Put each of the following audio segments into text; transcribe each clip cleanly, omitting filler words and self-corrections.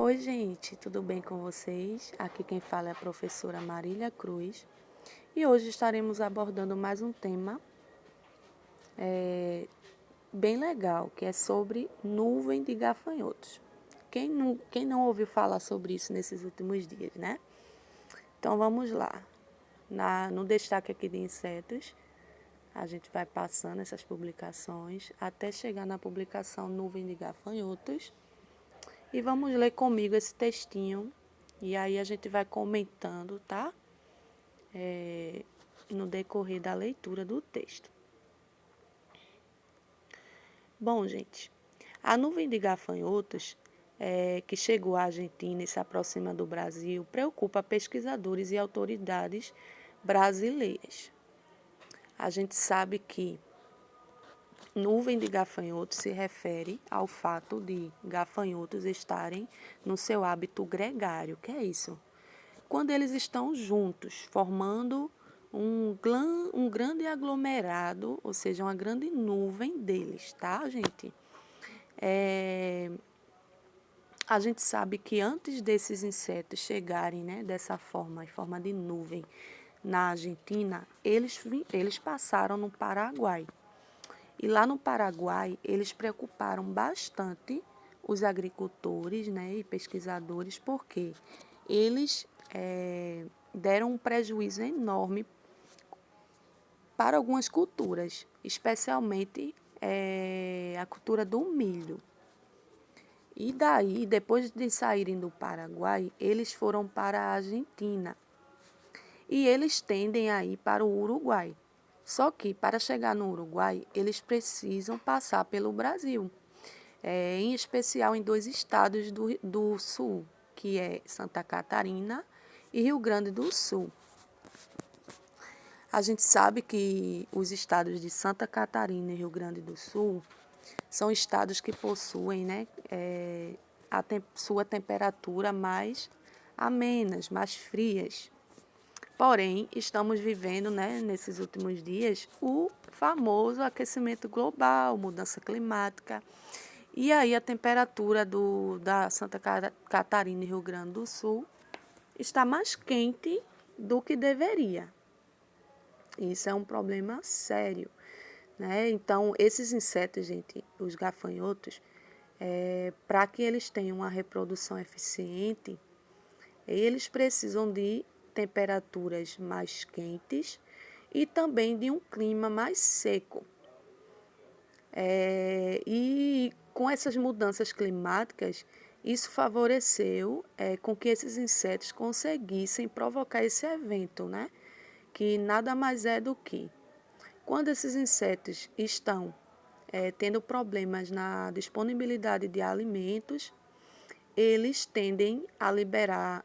Oi, gente, tudo bem com vocês? Aqui quem fala é a professora Marília Cruz e hoje estaremos abordando mais um tema bem legal, que é sobre nuvem de gafanhotos. Quem não ouviu falar sobre isso nesses últimos dias, né? Então vamos lá. No destaque aqui de insetos, a gente vai passando essas publicações até chegar na publicação nuvem de gafanhotos. E vamos ler comigo esse textinho. E aí a gente vai comentando, tá? No decorrer da leitura do texto. Bom, gente, a nuvem de gafanhotos que chegou à Argentina e se aproxima do Brasil preocupa pesquisadores e autoridades brasileiras. A gente sabe que nuvem de gafanhotos se refere ao fato de gafanhotos estarem no seu hábito gregário. O que é isso? Quando eles estão juntos, formando um grande aglomerado, ou seja, uma grande nuvem deles, tá, gente? A gente sabe que antes desses insetos chegarem, né, dessa forma, em forma de nuvem, na Argentina, eles passaram no Paraguai. E lá no Paraguai, eles preocuparam bastante os agricultores, né, e pesquisadores, porque eles deram um prejuízo enorme para algumas culturas, especialmente a cultura do milho. E daí, depois de saírem do Paraguai, eles foram para a Argentina. E eles tendem a ir para o Uruguai. Só que, para chegar no Uruguai, eles precisam passar pelo Brasil. Em especial em dois estados do sul, que é Santa Catarina e Rio Grande do Sul. A gente sabe que os estados de Santa Catarina e Rio Grande do Sul são estados que possuem, né, sua temperatura mais amenas, mais frias. Porém, estamos vivendo, né, nesses últimos dias, o famoso aquecimento global, mudança climática. E aí a temperatura da Santa Catarina e Rio Grande do Sul está mais quente do que deveria. Isso é um problema sério, né? Então, esses insetos, gente, os gafanhotos, para que eles tenham uma reprodução eficiente, eles precisam de temperaturas mais quentes e também de um clima mais seco. E com essas mudanças climáticas, isso favoreceu com que esses insetos conseguissem provocar esse evento, né? Que nada mais é do que quando esses insetos estão tendo problemas na disponibilidade de alimentos, eles tendem a liberar,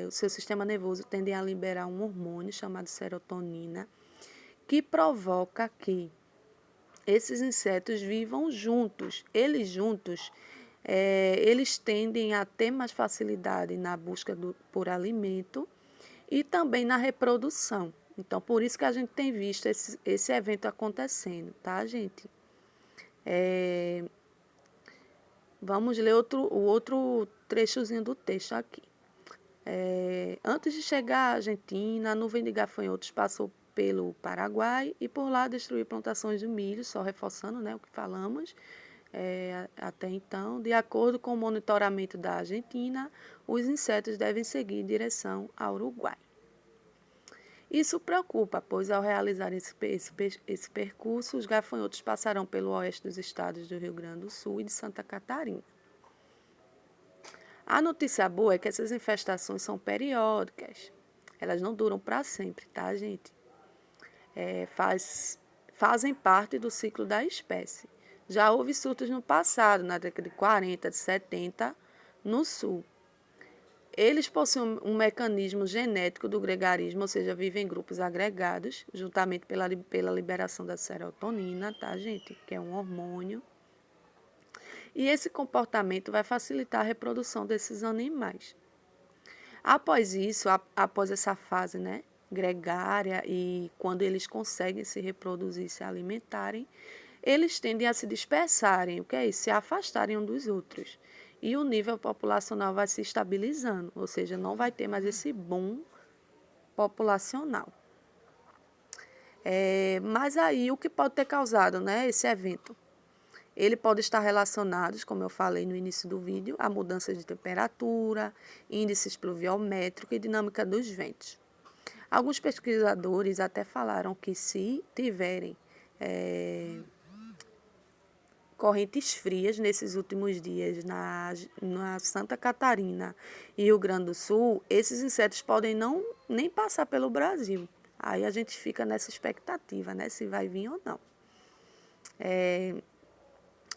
o seu sistema nervoso tende a liberar um hormônio chamado serotonina, que provoca que esses insetos vivam juntos. Eles juntos, eles tendem a ter mais facilidade na busca por alimento e também na reprodução. Então, por isso que a gente tem visto esse evento acontecendo, tá, gente? Vamos ler o outro trechozinho do texto aqui. Antes de chegar à Argentina, a nuvem de gafanhotos passou pelo Paraguai e por lá destruiu plantações de milho, só reforçando, né, o que falamos até então. De acordo com o monitoramento da Argentina, os insetos devem seguir em direção ao Uruguai. Isso preocupa, pois ao realizar esse percurso, os gafanhotos passarão pelo oeste dos estados do Rio Grande do Sul e de Santa Catarina. A notícia boa é que essas infestações são periódicas. Elas não duram para sempre, tá, gente? Fazem parte do ciclo da espécie. Já houve surtos no passado, na década de 40, de 70, no sul. Eles possuem um mecanismo genético do gregarismo, ou seja, vivem em grupos agregados, juntamente pela liberação da serotonina, tá, gente? Que é um hormônio. E esse comportamento vai facilitar a reprodução desses animais. Após isso, após essa fase, né, gregária e quando eles conseguem se reproduzir, se alimentarem, eles tendem a se dispersarem, o que é isso? Se afastarem um dos outros. e o nível populacional vai se estabilizando, ou seja, não vai ter mais esse boom populacional. Mas aí o que pode ter causado, né, esse evento? Ele pode estar relacionado, como eu falei no início do vídeo, a mudanças de temperatura, índices pluviométricos e dinâmica dos ventos. Alguns pesquisadores até falaram que se tiverem correntes frias nesses últimos dias na Santa Catarina e Rio Grande do Sul, esses insetos podem não nem passar pelo Brasil. Aí a gente fica nessa expectativa, né, se vai vir ou não.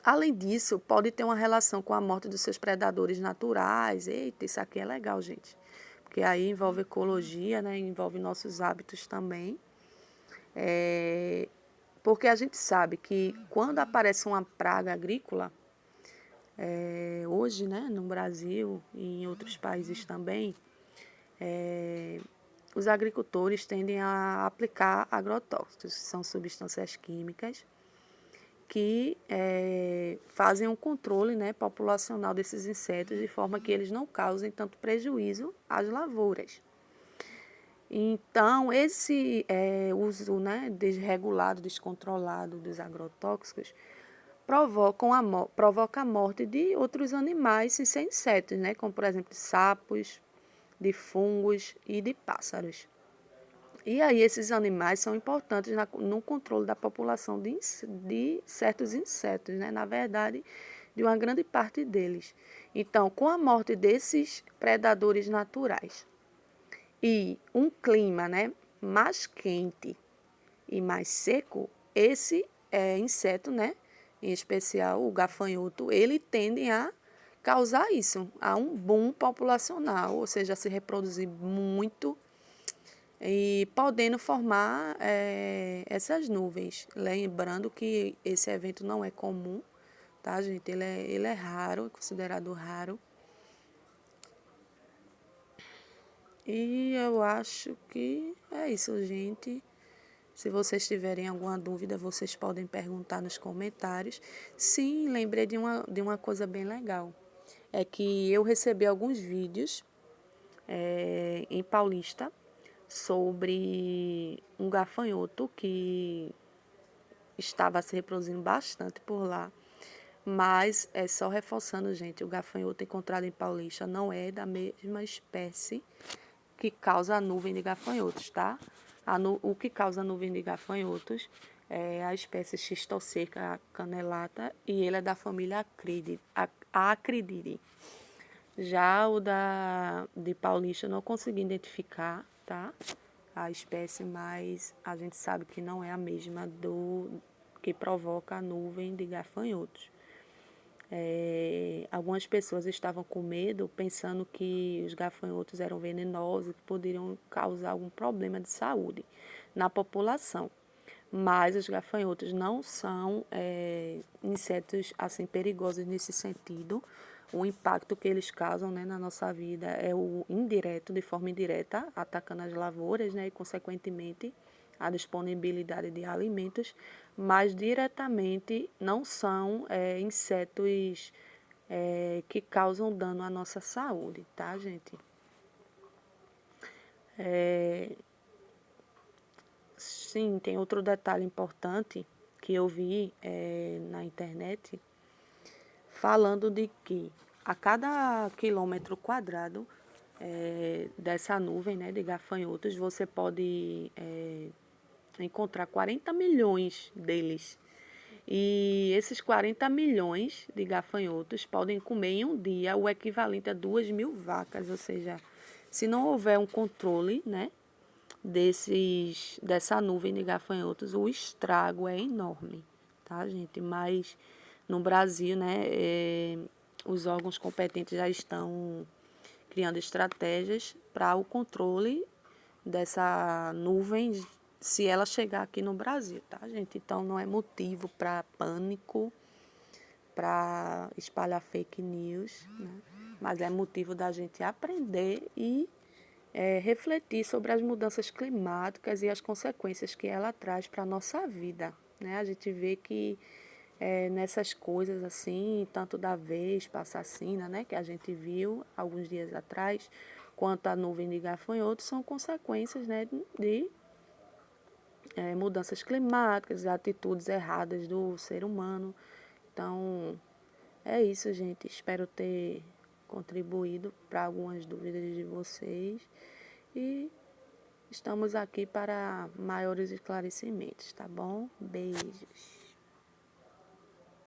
Além disso, pode ter uma relação com a morte dos seus predadores naturais. Eita, isso aqui é legal, gente. Porque aí envolve ecologia, né? Envolve nossos hábitos também. Porque a gente sabe que quando aparece uma praga agrícola, hoje, né, no Brasil e em outros países também, os agricultores tendem a aplicar agrotóxicos, que são substâncias químicas que fazem um controle, né, populacional desses insetos de forma que eles não causem tanto prejuízo às lavouras. Então, esse uso, né, desregulado, descontrolado dos agrotóxicos provoca a morte de outros animais sem ser insetos, né, como por exemplo sapos, de fungos e de pássaros. E aí esses animais são importantes no controle da população de certos insetos, né? Na verdade, de uma grande parte deles. Então, com a morte desses predadores naturais e um clima, né, mais quente e mais seco, esse inseto, né, em especial o gafanhoto, ele tende a causar isso, a um boom populacional, ou seja, a se reproduzir muito e podendo formar essas nuvens. Lembrando que esse evento não é comum, tá, gente? Ele é raro, é considerado raro. E eu acho que é isso, gente. Se vocês tiverem alguma dúvida, vocês podem perguntar nos comentários. Sim, lembrei de uma coisa bem legal. É que eu recebi alguns vídeos em Paulista sobre um gafanhoto que estava se reproduzindo bastante por lá. Mas é só reforçando, gente, o gafanhoto encontrado em Paulista não é da mesma espécie que causa a nuvem de gafanhotos, tá? O que causa a nuvem de gafanhotos é a espécie Xistocerca canelata e ele é da família Acrididae. Já o de Paulista eu não consegui identificar, tá? A espécie, mas a gente sabe que não é a mesma do que provoca a nuvem de gafanhotos. Algumas pessoas estavam com medo, pensando que os gafanhotos eram venenosos, que poderiam causar algum problema de saúde na população. Mas os gafanhotos não são insetos assim perigosos nesse sentido. O impacto que eles causam, né, na nossa vida é o indireto, de forma indireta, atacando as lavouras, né, e consequentemente a disponibilidade de alimentos, mas diretamente não são insetos que causam dano à nossa saúde, tá, gente? Sim, tem outro detalhe importante que eu vi na internet, falando de que a cada quilômetro quadrado dessa nuvem, né, de gafanhotos, você pode encontrar 40 milhões deles. E esses 40 milhões de gafanhotos podem comer em um dia o equivalente a 2.000 vacas, ou seja, se não houver um controle, né, dessa nuvem de gafanhotos, o estrago é enorme, tá, gente? Mas no Brasil, né, os órgãos competentes já estão criando estratégias para o controle dessa nuvem se ela chegar aqui no Brasil, tá, gente? Então não é motivo para pânico, para espalhar fake news, né? Mas é motivo da gente aprender e refletir sobre as mudanças climáticas e as consequências que ela traz para a nossa vida, né? A gente vê que nessas coisas assim, tanto da vespa, assassina, né, que a gente viu alguns dias atrás, quanto a nuvem de gafanhotos, são consequências, né, de mudanças climáticas, atitudes erradas do ser humano. Então, é isso, gente. Espero ter contribuído para algumas dúvidas de vocês e estamos aqui para maiores esclarecimentos, tá bom? Beijos.